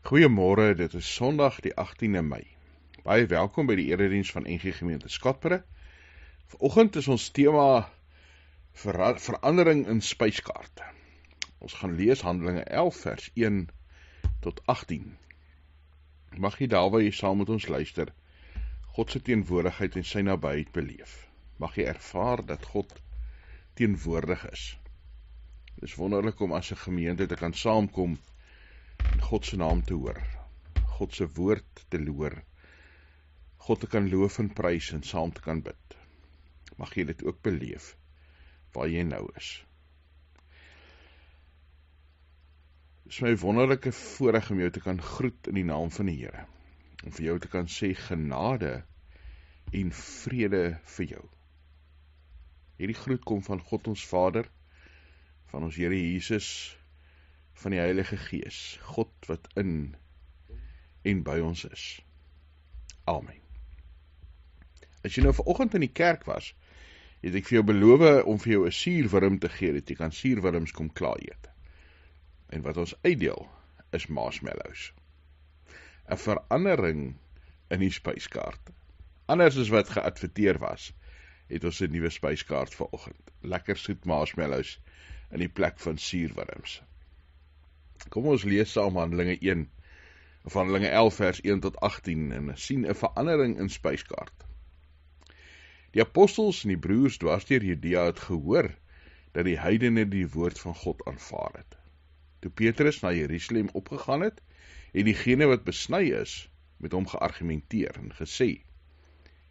Goeiemôre, dit is Sondag die 18de Mei. Baie welkom by die erediens van NG Gemeente Skatperre. Vanoggend is ons tema verandering in spyskaarte. Ons gaan lees Handelinge 11 vers 1 tot 18. Mag jy daar waar jy saam met ons luister, God se teenwoordigheid en sy nabyheid beleef. Mag jy ervaar dat God teenwoordig is. Dit is wonderlik om as 'n gemeente te kan saamkom en God se naam te hoor, God se woord te hoor, God te kan loof en prys en saam te kan bid. Mag jy dit ook beleef, waar jy nou is. Dit is my wonderlike voorreg om jou te kan groet in die naam van die Here, om vir jou te kan sê genade en vrede vir jou. Hierdie groet kom van God ons Vader, van ons Here Jesus, van die Heilige Gees, God wat in en by ons is. Amen. As jy nou vanoggend in die kerk was, het ek vir jou beloof om vir jou 'n suurwurm te gee, dat jy kan suurwurms kom klaar eet. En wat ons uitdeel, is marshmallows. 'n Verandering in die spyskaart. Anders as wat geadverteer was, het ons 'n nuwe spyskaart vanoggend. Lekker soet marshmallows in die plek van suurwurms. Kom ons lees saam Handelinge 1, of Handelinge 11 vers 1 tot 18 en sien 'n verandering in spyskaart. Die apostels en die broers dwars deur Judea het gehoor dat die heidene die woord van God aanvaar het. Toe Petrus na Jerusalem opgegaan het, het diegene wat besny is met hom geargumenteer en gesê: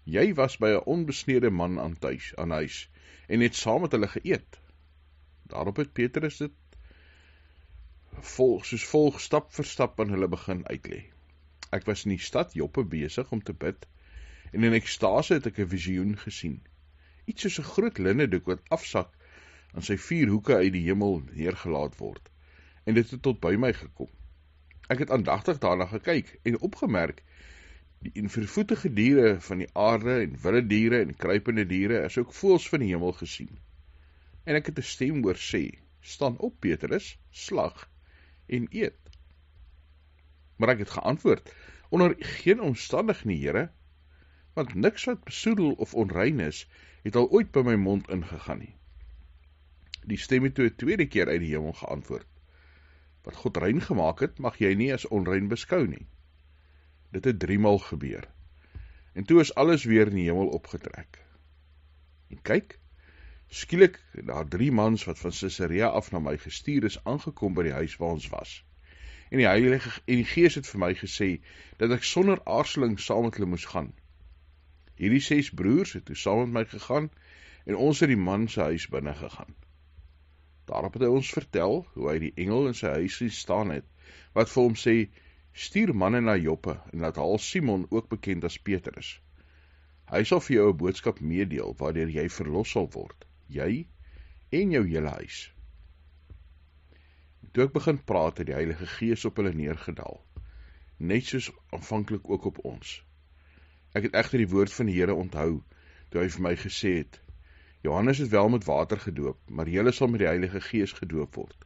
"Jy was by 'n onbesnede man aan huis en het saam met hulle geëet." Daarop het Petrus dit soos volg stap vir stap aan hulle begin uitlê. "Ek was in die stad Joppe besig om te bid, en in ekstase het ek 'n visioen gesien. Iets soos 'n groot linnedoek wat afsak aan sy 4 hoeke uit die hemel neergelaat word, en dit het tot by my gekom. Ek het aandagtig daarna gekyk en opgemerk die vervoetige diere van die aarde en wilde diere en kruipende diere, is ook voëls van die hemel gesien. En ek het 'n stem hoor sê: "Staan op, Petrus, slag en eet." Maar ek het geantwoord: "Onder geen omstandig nie, Here, want niks wat besoedel of onrein is, het al ooit by my mond ingegaan nie." Die stem het toe 'n tweede keer uit die hemel geantwoord: "Wat God rein gemaak het, mag jy nie as onrein beskou nie." Dit het 3 maal gebeur, en toe is alles weer in die hemel opgetrek. En kyk, skielik daar 3 mans wat van Caesarea af na my gestuur is, aangekom by die huis waar ons was. En die Gees het vir my gesê, dat ek sonder aarzeling saam met hulle moes gaan. Hierdie 6 broers het toe saam met my gegaan, en ons het die man se huis binne gegaan. Daarop het hy ons vertel, hoe hy die engel in sy huis staan het, wat vir hom sê: "Stuur manne na Joppe, en laat haal Simon, ook bekend as Petrus. Hy sal vir jou 'n boodskap meedeel, waardeur jy verlos sal word, jy en jou hele huis." En toe ek begin praat, het die Heilige Gees op hulle neergedaal, net soos aanvanklik ook op ons. Ek het egter die woord van die Here onthou, toe hy vir my gesê het: "Johannes het wel met water gedoop, maar julle sal met die Heilige Gees gedoop word."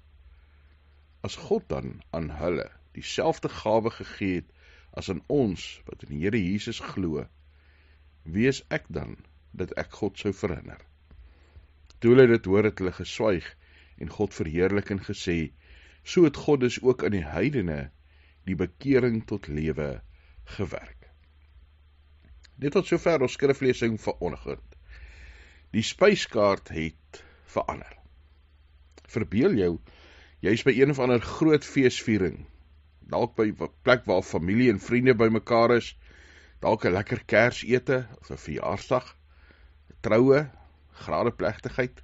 As God dan aan hulle dieselfde gawe gegee het as aan ons wat in die Here Jesus glo, wie is ek dan dat ek God sou verhinder? Toe hulle dit hoor, het hulle geswyg en God verheerlik en gesê: "So het God dus ook aan die heidene die bekering tot lewe gewerk." Dit tot sover ons skriflesing vanoggend. Die spyskaart het verander. Verbeel jou, jy is by een of ander groot feesviering, dalk by 'n plek waar familie en vriende bymekaar is, dalk 'n lekker Kersete of 'n verjaarsdag, 'n troue, gradeplegtigheid.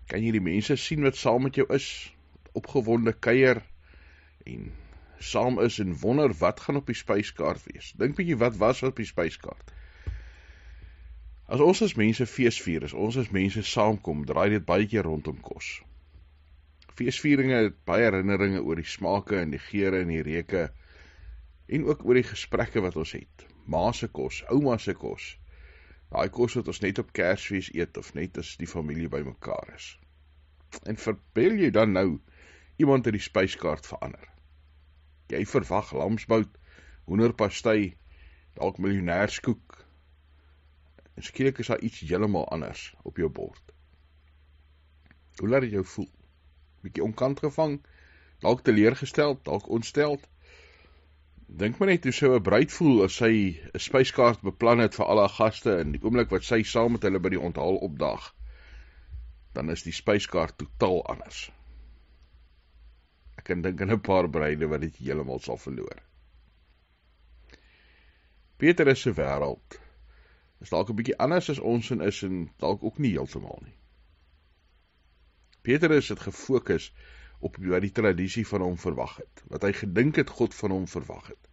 Kan jy die mense sien wat saam met jou is, opgewonde kuier en saam is en wonder wat gaan op die spyskaart wees? Dink bietjie wat was op die spyskaart? As ons as mense feesvier, as ons as mense saamkom, draai dit baie keer rondom kos. Feesvieringe het baie herinneringe oor die smake en die geure en die reuke, en ook oor die gesprekke wat ons het. Ma se kos, ouma se kos, daai kos wat ons net op Kersfees eet, of net as die familie bymekaar is. En verbeel jy dan nou, iemand het die spyskaart verander. Jy verwag lamsbout, hoenderpastei, dalk miljonairskoek, en skielik is daar iets heeltemal anders op jou bord. Hoe laat dit jou voel? Bietjie onkant gevang, dalk teleurgesteld, dalk ontsteld. Dink maar net hoe sou 'n bruid voel as sy 'n spyskaart beplan het vir al haar gaste en die oomblik wat sy saam met hulle by die onthaal opdaag, dan is die spyskaart totaal anders. Ek kan dink aan 'n paar bruide wat dit heeltemal sal verloor. Petrus se wêreld is dalk 'n bietjie anders as ons is en dalk ook nie heeltemal nie. Petrus het gefokus op wat die tradisie van hom verwag het, wat hy gedink het God van hom verwag het.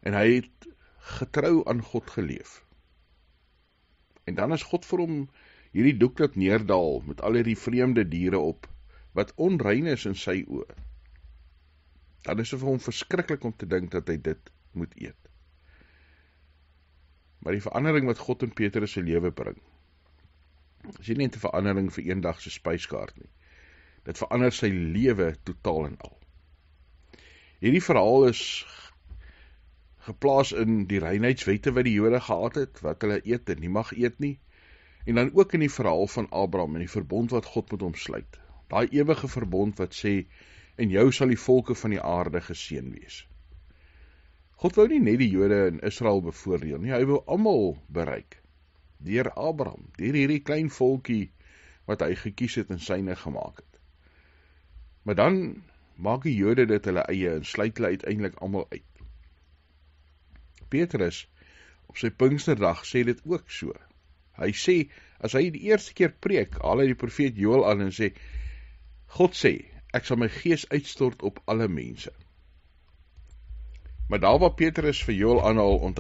En hy het getrou aan God geleef. En dan is God vir hom hierdie doek laat neerdal met al hierdie vreemde diere op, wat onrein is in sy oë. Dan is dit vir hom verskriklik om te dink dat hy dit moet eet. Maar die verandering wat God in Petrus se lewe bring, is nie net 'n verandering vir eendag se spyskaart nie. Dit verander sy lewe totaal en al. Hierdie verhaal is geplaas in die reinheidswette wat die Jode gehad het, wat hulle eet en nie mag eet nie, en dan ook in die verhaal van Abraham en die verbond wat God met hom sluit. Daai ewige verbond wat sê, en jou sal die volke van die aarde geseën wees. God wou nie net die Jode in Israel bevoordeel nie, hy wou almal bereik. Deur Abraham, deur hierdie klein volkie wat hy gekies het en syne gemaak het. Maar dan maak die Jode dit hulle eie en sluit hulle uiteindelik almal uit. Petrus op sy Pinksterdag sê dit ook so. Hy sê, as hy die eerste keer preek, haal hy die profeet Joël aan en sê, God sê, ek sal my gees uitstort op alle mense. Maar daar waar Petrus vir Joël aanhaal,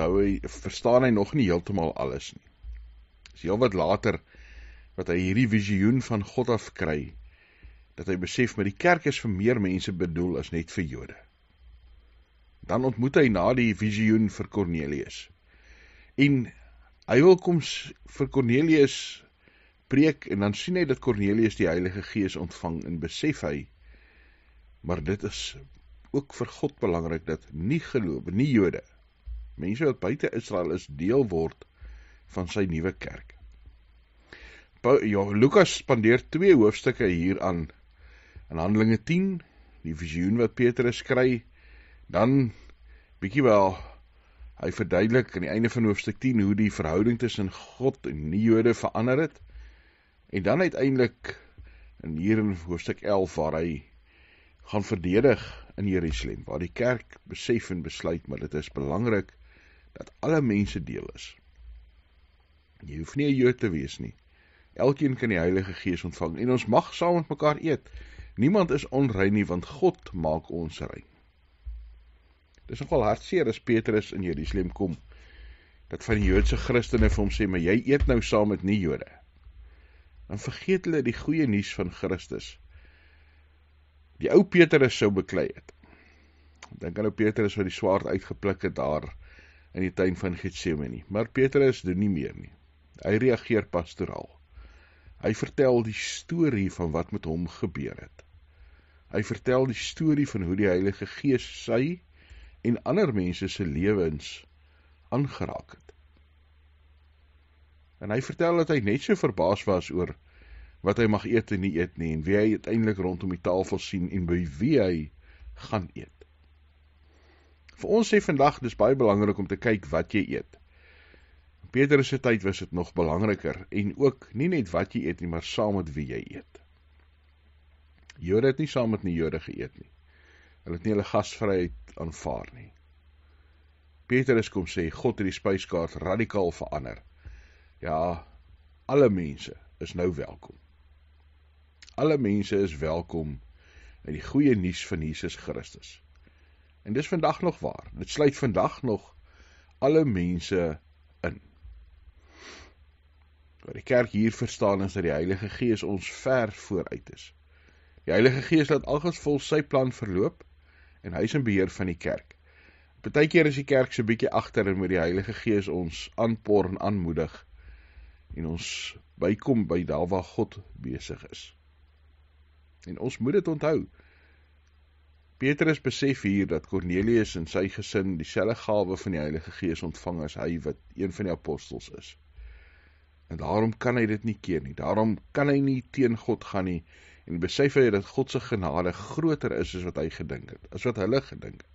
verstaan hy nog nie heeltemal alles nie. Dis heel wat later, wat hy hierdie visioen van God af kry, dat hy besef, maar die kerk is vir meer mense bedoel as net vir Jode. Dan ontmoet hy na die visioen vir Kornelius. En hy wil kom vir Kornelius preek, en dan sien hy dat Kornelius die Heilige Gees ontvang, en besef hy, maar dit is ook vir God belangrik, dat nie geloof, nie Jode, mense wat buite Israel is, deel word van sy nuwe kerk. Lukas spandeer 2 hoofstukke hier aan, in Handelinge 10, die visioen wat Petrus kry, dan bietjie wel, hy verduidelik aan die einde van hoofstuk 10, hoe die verhouding tussen God en die Jode verander het, en dan uiteindelik, hier in hoofstuk 11, waar hy gaan verdedig in Jerusalem, waar die kerk besef en besluit, maar dit is belangrik, dat alle mense deel is. Jy hoef nie 'n Jood te wees nie. Elkeen kan die Heilige Gees ontvang, en ons mag saam met mekaar eet. Niemand is onrein nie, want God maak ons rein. Dis nogal hartseer as Petrus in Jerusalem kom, dat van die Joodse Christene vir hom sê, maar jy eet nou saam met nie Jode. Dan vergeet hulle die goeie nuus van Christus. Die ou Petrus sou beklei het. Dink aan ou Petrus wat die swaard uitgepluk het daar in die tuin van Getsemane. Maar Petrus doen nie meer nie. Hy reageer pastoraal. Hy vertel die storie van wat met hom gebeur het. Hy vertel die storie van hoe die Heilige Gees sy en ander mense se lewens aangeraak het. En hy vertel dat hy net so verbaas was oor wat hy mag eet en nie eet nie, en wie hy uiteindelik rondom die tafel sien, en by wie hy gaan eet. Vir ons sê vandag, dis baie belangrik om te kyk wat jy eet. In Petrus se tyd was dit nog belangriker, en ook nie net wat jy eet nie, maar saam met wie jy eet. Jode het nie saam met nie Jode geëet nie. Hulle het nie hulle gasvryheid aanvaar nie. Petrus kom sê, God het die spyskaart radikaal verander. Ja, alle mense is nou welkom. Alle mense is welkom in die goeie nuus van Jesus Christus. En dis vandag nog waar. Dit sluit vandag nog alle mense in. Wat die kerk hier verstaan is dat die Heilige Gees ons ver vooruit is. Die Heilige Gees laat algens vol sy plan verloop, en hy is in beheer van die kerk. Partykeer is die kerk so bietjie agter, en met die Heilige Gees ons aanpoor en aanmoedig, en ons bykom by daar waar God besig is. En ons moet dit onthou. Petrus besef hier dat Cornelius en sy gesin dieselfde gawe van die Heilige Gees ontvang as hy wat een van die apostels is. En daarom kan hy dit nie keer nie, daarom kan hy nie teen God gaan nie, en besef hy dat God se genade groter is as wat hy gedink het, as wat hulle gedink het.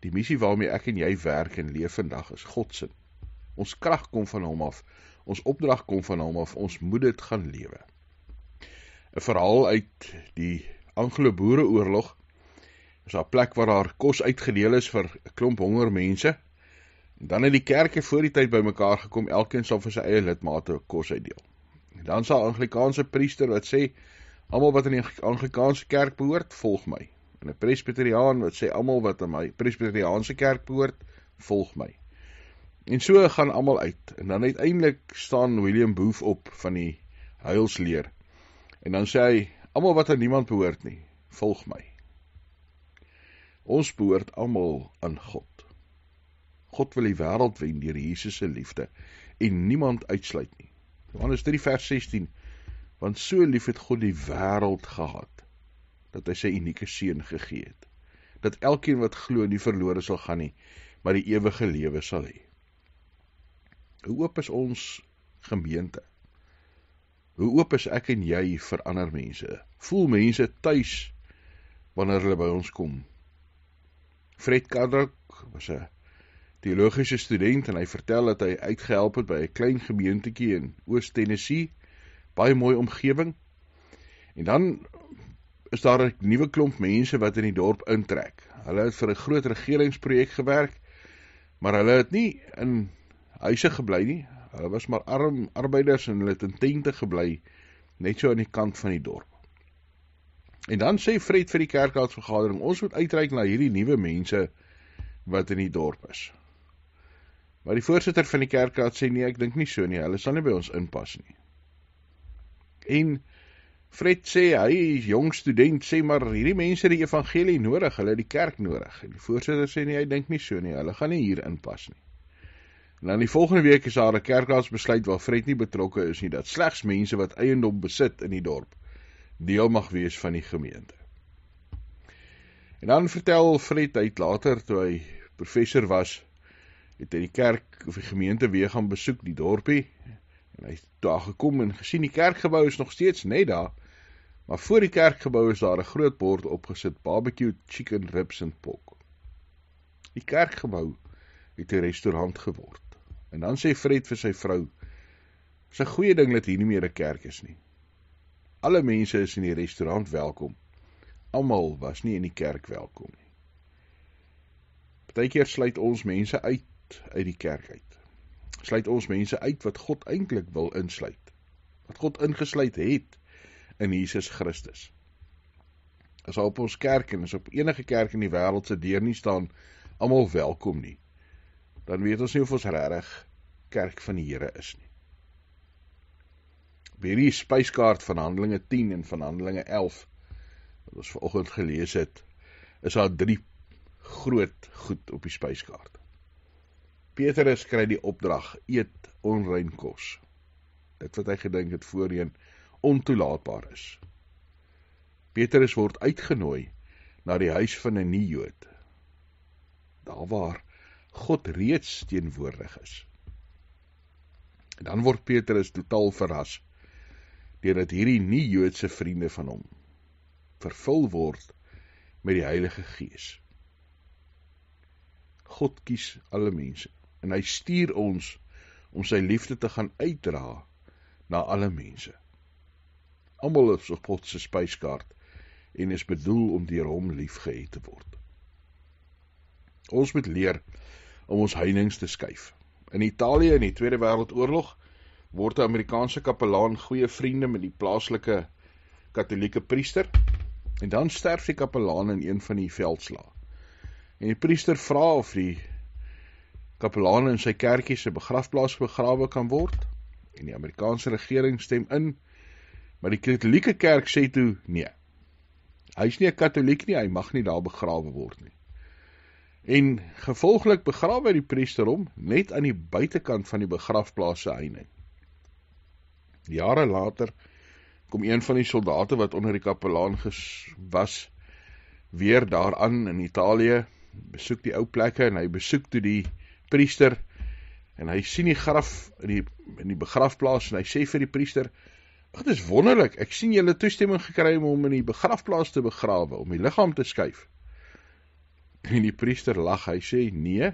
Die missie waarmee ek en jy werk en leef vandag is God se. Ons krag kom van hom af, ons opdrag kom van hom af, ons moet dit gaan lewe. 'n verhaal uit die Anglo-Boereoorlog, is daar 'n plek waar daar kos uitgedeel is vir 'n klomp honger mense, en dan het die kerke voor die tyd bymekaar gekom, elkeen sal vir sy eie lidmate kos uitdeel. En dan sal 'n Anglikaanse priester wat sê, almal wat in die Anglikaanse kerk behoort, volg my. En 'n Presbyteriaan wat sê, almal wat in my Presbyteriaanse kerk behoort, volg my. En so gaan almal uit, en dan uiteindelik staan William Booth op van die huilsleer, en dan sê hy, almal wat aan niemand behoort nie, volg my. Ons behoort almal aan God. God wil die wêreld wen deur Jesus se liefde, en niemand uitsluit nie. Johannes 3 vers 16, want so lief het God die wêreld gehad, dat hy sy unieke seun gegee het, dat elkeen wat glo nie verlore sal gaan nie, maar die ewige lewe sal hê. Hoe oop is ons gemeente? Hoe oop is ek en jy vir ander mense? Voel mense tuis wanneer hulle by ons kom? Fred Kadrak was 'n teologiese student en hy vertel dat hy uitgehelp het by 'n klein gemeentetjie in Oos-Tennessee, baie mooi omgewing. En dan is daar 'n nuwe klomp mense wat in die dorp intrek. Hulle het vir 'n groot regeringsprojek gewerk, maar hulle het nie in huise gebly nie. Hulle was maar arm arbeiders en hulle het in tente gebly, net so aan die kant van die dorp. En dan sê Fred vir die kerkraadsvergadering, ons moet uitreik na hierdie nuwe mense wat in die dorp is. Maar die voorsitter van die kerkraad sê, nee, ek dink nie so nie, hulle sal nie by ons inpas nie. En Fred sê, hy is jong student, sê maar, hierdie mense het die evangelie nodig, hulle het die kerk nodig. En die voorsitter sê, nee, hy dink nie so nie, hulle gaan nie hier inpas nie. En dan die volgende week is daar 'n kerkraadsbesluit waar Fred nie betrokke is nie, dat slegs mense wat eiendom besit in die dorp deel mag wees van die gemeente. En dan vertel Fred, hy het later, toe hy professor was, het hy die kerk of die gemeente weer gaan besoek, die dorpie, en hy het daar gekom en gesien, die kerkgebou is nog steeds net daar, maar voor die kerkgebou is daar 'n groot bord opgesit, barbecue, chicken, ribs en pork. Die kerkgebou het 'n restaurant geword. En dan sê Fred vir sy vrou, dit is 'n goeie ding dat hier nie meer 'n kerk is nie. Alle mense is in die restaurant welkom, almal was nie in die kerk welkom nie. Partykeer sluit ons mense uit die kerk uit. Sluit ons mense uit wat God eintlik wil insluit, wat God ingesluit het in Jesus Christus. As op ons kerk en as op enige kerk in die wêreld se deur nie staan, almal welkom nie, dan weet ons nie of ons regtig kerk van die Here is nie. By hierdie spyskaart van Handelinge 10 en van Handelinge 11, wat ons vanoggend gelees het, is daar 3 groot goed op die spyskaart. Petrus kry die opdrag, eet onrein kos. Dit wat hy gedink het voorheen ontoelaatbaar is. Petrus word uitgenooi na die huis van 'n nie-Jood, daar waar God reeds teenwoordig is. En dan word Petrus totaal verras, deurdat hierdie nie-Joodse vriende van hom vervul word met die Heilige Gees. God kies alle mense, en hy stuur ons om sy liefde te gaan uitdra na alle mense. Almal is op God se spyskaart en is bedoel om deur hom liefgehet te word. Ons moet leer om ons heininge te skuif. In Italië in die Tweede Wêreldoorlog word 'n Amerikaanse kapelaan goeie vriende met die plaaslike katholieke priester, en dan sterf die kapelaan in een van die veldslae. En die priester vra of die kapelaan in sy kerkie se begrafplaas begrawe kan word, en die Amerikaanse regering stem in, maar die katholieke kerk sê toe, nee, hy is nie 'n katholiek nie, hy mag nie daar begrawe word nie. En gevolglik begrawe die priester hom net aan die buitekant van die begrafplaas se heining. Jare later kom een van die soldate wat onder die kapelaan was, weer daaraan in Italië, besoek die ou plekke, en hy besoek toe die priester, en hy sien die graf in die begrafplaas, en hy sê vir die priester, "Dit is wonderlik, ek sien julle toestemming gekry om hom in die begrafplaas te begrawe, om die liggaam te skuif." En die priester lag, hy sê, "Nee,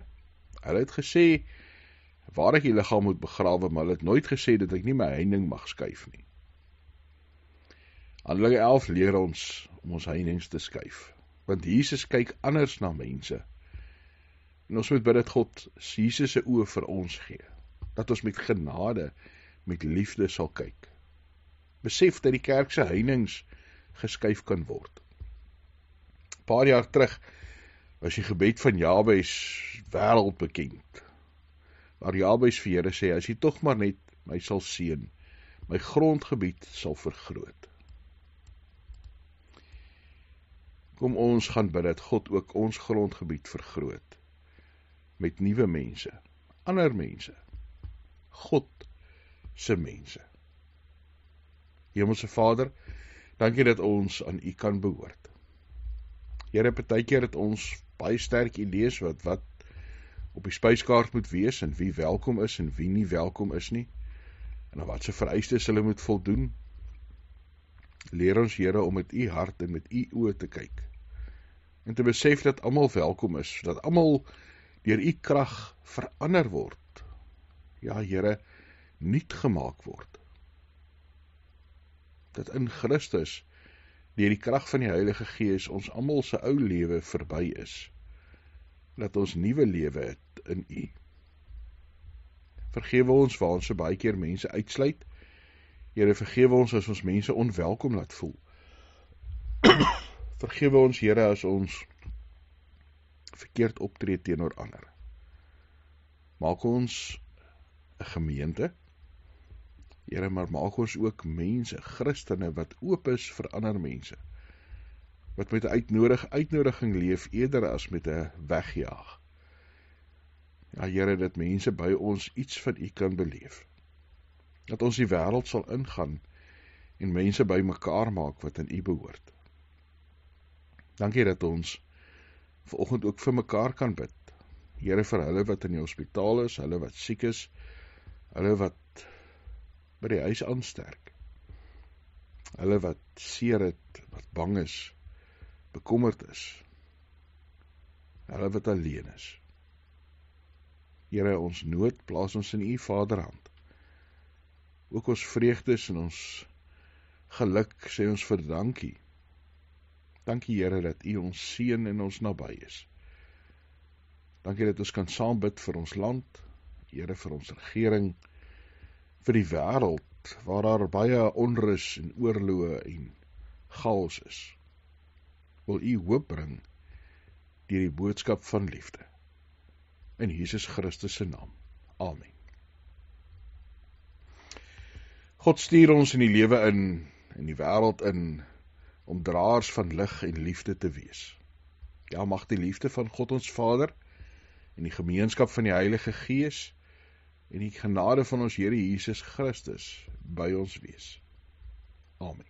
hulle het gesê, waar ek die liggaam moet begrawe, maar hulle het nooit gesê dat ek nie my heining mag skuif nie." Handelinge 11 leer ons om ons heinings te skuif, want Jesus kyk anders na mense. En ons moet bid dat God Jesus se oë vir ons gee, dat ons met genade, met liefde sal kyk. Besef dat die kerk se heininge geskuif kan word. 'n Paar jaar terug was die gebed van Jabes wêreldbekend, waar Jabes vir Here sê, "As jy tog maar net my sal seën, my grondgebied sal vergroot." Kom ons gaan bid dat God ook ons grondgebied vergroot, met nuwe mense, ander mense, God se mense. Hemelse Vader, dankie dat ons aan U kan behoort. Here, partykeer het ons baie sterk idees wat op die spyskaart moet wees, en wie welkom is en wie nie welkom is nie, en aan wat se vereistes hulle moet voldoen. Leer ons, Here, om met U hart en met U oë te kyk, en te besef dat almal welkom is, dat almal deur U krag verander word. Ja, Here, nuut gemaak word. Dat in Christus, deur die krag van die Heilige Gees, ons almal se ou lewe verby is, dat ons nuwe lewe het in U. Vergewe ons waar ons so baie keer mense uitsluit. Here, vergewe ons as ons mense onwelkom laat voel. Vergewe ons, Here, as ons verkeerd optree teenoor ander. Maak ons 'n gemeente, Here, maar maak ons ook mense, Christene, wat oop is vir ander mense, wat met 'n uitnodiging leef, eerder as met 'n wegjaag. Ja, Here, dat mense by ons iets van U kan beleef. Dat ons die wêreld sal ingaan, en mense by mekaar maak wat in U behoort. Dankie dat ons vanoggend ook vir mekaar kan bid. Here, vir hulle wat in die hospitaal is, hulle wat siek is, hulle wat by die huis aansterk, hulle wat seer het, wat bang is, bekommerd is, hulle wat alleen is. Here, ons nood plaas ons in U Vaderhand. Ook ons vreugdes en ons geluk sê ons vir dankie. Dankie, Here, dat U ons seën en ons naby is. Dankie dat ons kan saam bid vir ons land, Here, vir ons regering, vir die wêreld, waar daar baie onrus en oorloë en chaos is. Wil U hoop bring deur die boodskap van liefde. In Jesus Christus se naam. Amen. God stuur ons in die lewe in die wêreld in, om draers van lig en liefde te wees. Ja, mag die liefde van God ons Vader, en die gemeenskap van die Heilige Gees, en die genade van ons Here Jesus Christus by ons wees. Amen.